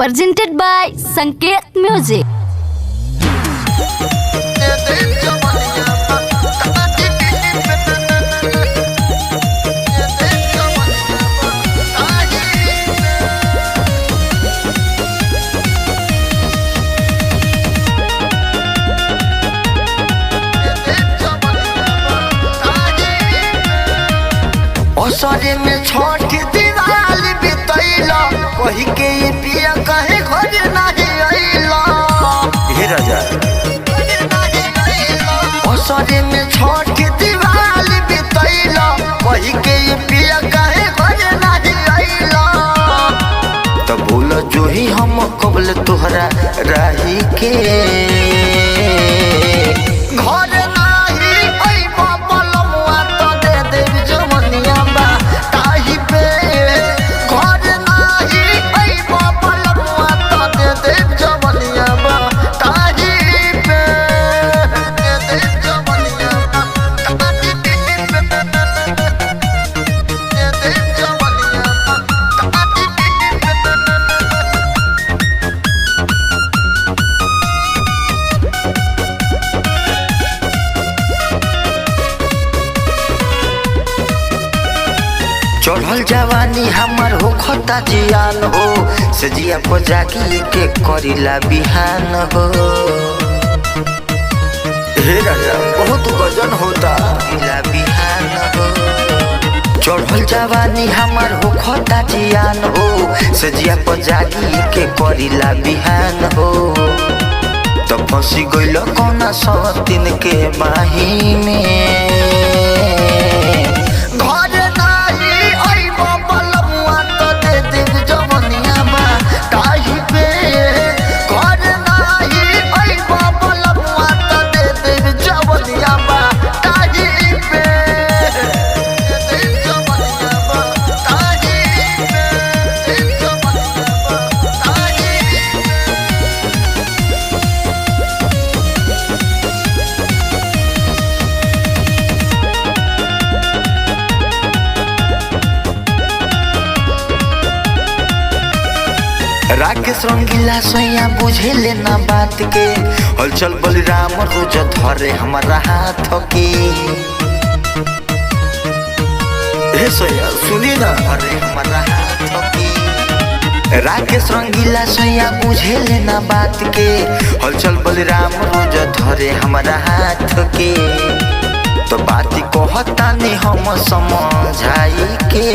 presented by Sanket Music. असरे में छोट दिवाली बितैला कही के ये पिया कहे घर नाही आइला हे राजा असरे में छोट दिवाली बितैला कही के ये पिया कहे घर नाही आइला तो बोला जो ही हम कबल तोहरा राही के घर चढ़ल जवानी हमार हो खता जियान हो सजिया को जागी के करिला बिहान हो हे राजा बहुत गजन होता करिला बिहान हो चढ़ल जवानी हमार हो खता जियान हो सजिया को जागी के करिला बिहान हो तो फंसी गइल कोना सौतीन के बाही में राकेश रंगीला सोया बुझे लेना बात के हलचल बलिराम रोज धरे हमारा हाथ के हे सोया सुनी ना धरे हमारा हाथ के राकेश रंगीला सोया बुझे लेना बात के हलचल बलिराम रोज धरे हमारा हाथ के तो बात कहता नहीं हम समझाई के